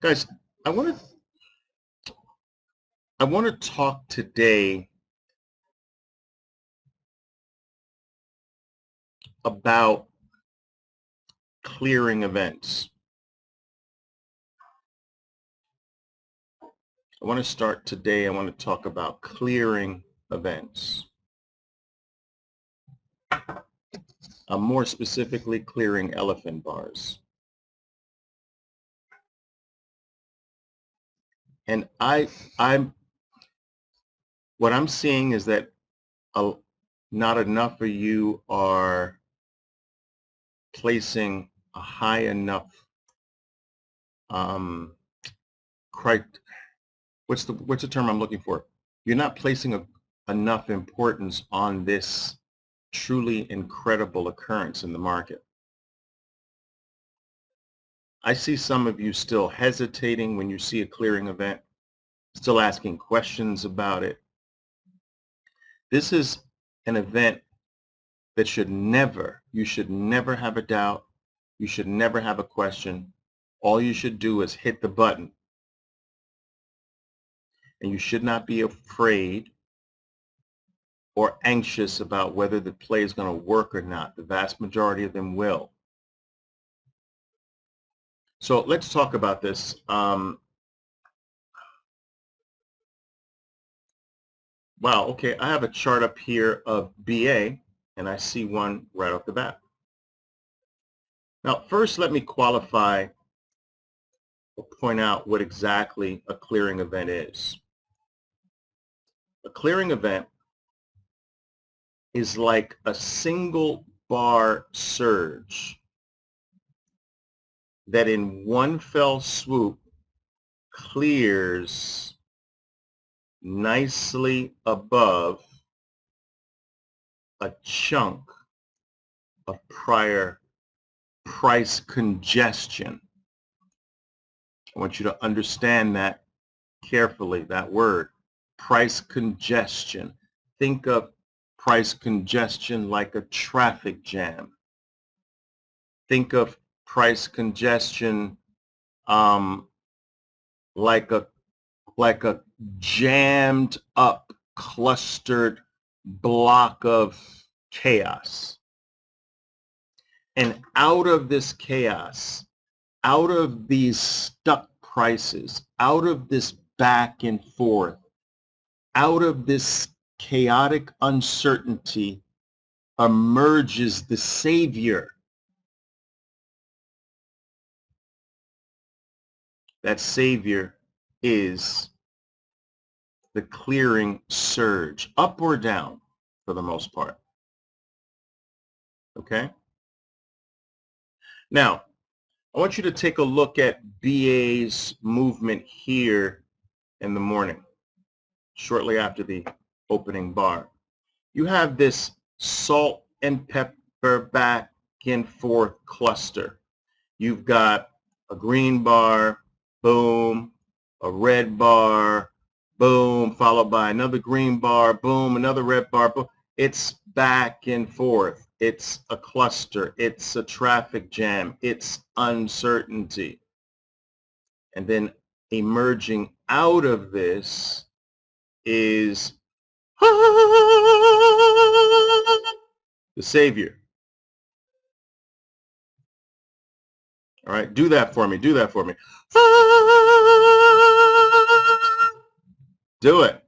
Guys, I want to talk today about clearing events. I want to talk about clearing events. More specifically, clearing elephant bars. And what I'm seeing is that not enough of you are placing a high enough what's the term I'm looking for? You're not placing enough importance on this truly incredible occurrence in the market. I see some of you still hesitating when you see a clearing event, still asking questions about it. This is an event that you should never have a doubt. You should never have a question. All you should do is hit the button. And you should not be afraid or anxious about whether the play is going to work or not. The vast majority of them will. So let's talk about this. Wow, okay, I have a chart up here of BA, and I see one right off the bat. Now, first, let me qualify or point out what exactly a clearing event is. A clearing event is like a single bar surge that in one fell swoop clears nicely above a chunk of prior price congestion. I want you to understand that carefully, that word, price congestion. Think of price congestion like a traffic jam. Think of price congestion like a jammed up, clustered block of chaos. And out of this chaos, out of these stuck prices, out of this back and forth, out of this chaotic uncertainty emerges the savior. That savior is the clearing surge, up or down for the most part. Okay? Now, I want you to take a look at BA's movement here in the morning, shortly after the opening bar. You have this salt and pepper back and forth cluster. You've got a green bar, boom, a red bar, boom, followed by another green bar, boom, another red bar, boom. It's back and forth. It's a cluster. It's a traffic jam. It's uncertainty. And then emerging out of this is the savior. All right, do that for me. Do that for me. Do it.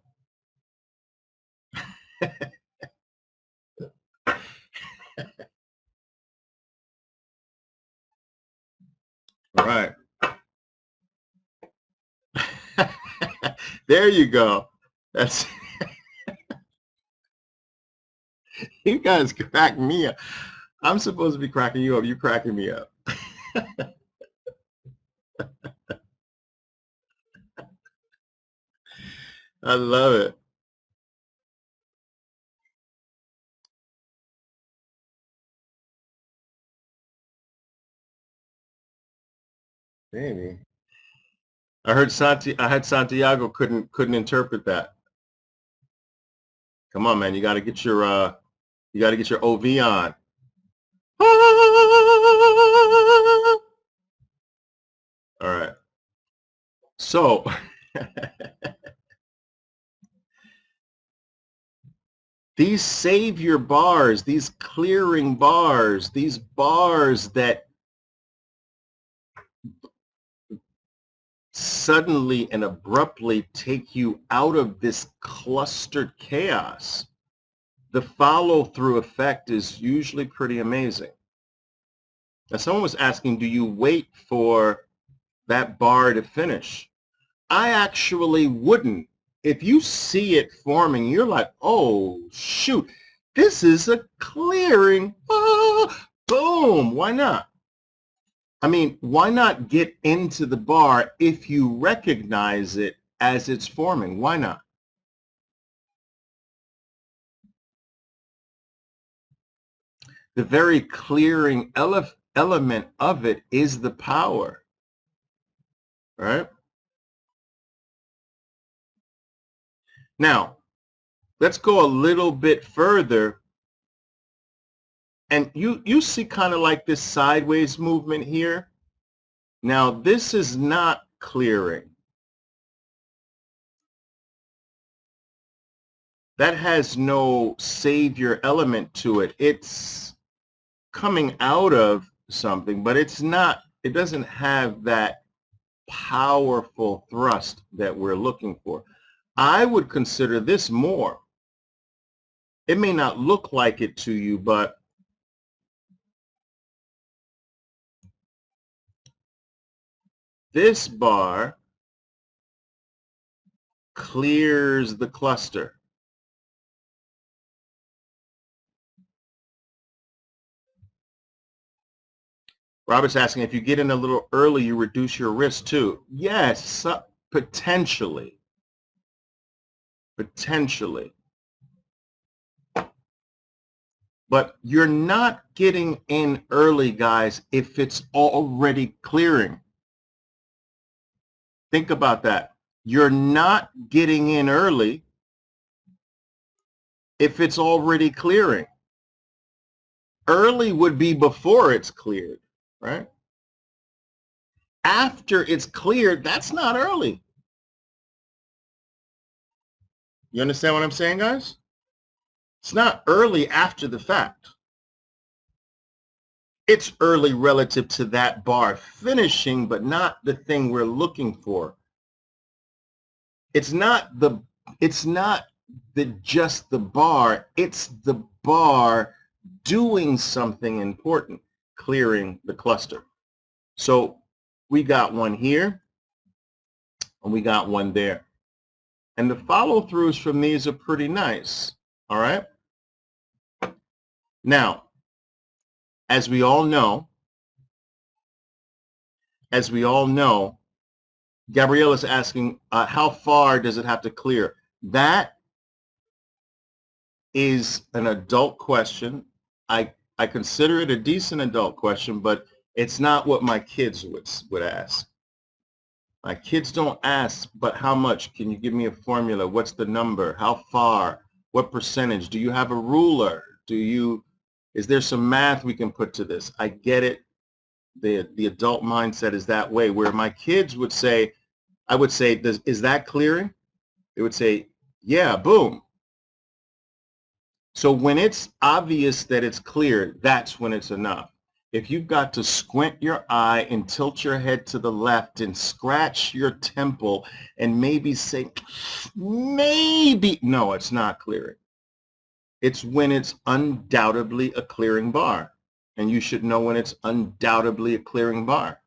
All right. There you go. That's you guys crack me up. I'm supposed to be cracking you up. You're cracking me up. I love it. Maybe. I heard Santiago couldn't interpret that. Come on, man. You got to get your OV on. All right. So these savior bars, these clearing bars, these bars that suddenly and abruptly take you out of this clustered chaos, the follow-through effect is usually pretty amazing. Now, someone was asking, do you wait for that bar to finish? I actually wouldn't. If you see it forming, you're like, oh, shoot, this is a clearing. Ah, boom. Why not? I mean, why not get into the bar if you recognize it as it's forming? Why not? The very clearing element of it is the power, right? Now, let's go a little bit further. And you see kind of like this sideways movement here. Now, this is not clearing. That has no savior element to it. It's coming out of something, but it's not, it doesn't have that powerful thrust that we're looking for. I would consider this more. It may not look like it to you, but this bar clears the cluster. Robert's asking, if you get in a little early, you reduce your risk too. Yes, potentially. Potentially. But you're not getting in early, guys, if it's already clearing. Think about that. You're not getting in early if it's already clearing. Early would be before it's cleared, right? After it's cleared, that's not early. You understand what I'm saying, guys? It's not early after the fact. It's early relative to that bar finishing, but not the thing we're looking for. It's not just the bar, it's the bar doing something important, clearing the cluster. So we got one here and we got one there. And the follow-throughs from these are pretty nice, all right? Now, as we all know, Gabrielle is asking, how far does it have to clear? That is an adult question. I consider it a decent adult question, but it's not what my kids would ask. My kids don't ask, but how much? Can you give me a formula? What's the number? How far? What percentage? Do you have a ruler? Is there some math we can put to this? I get it. The adult mindset is that way, where my kids would say, I would say, is that clearing? They would say, yeah, boom. So when it's obvious that it's clear, that's when it's enough. If you've got to squint your eye and tilt your head to the left and scratch your temple and maybe say, maybe, no, it's not clearing. It's when it's undoubtedly a clearing bar. And you should know when it's undoubtedly a clearing bar.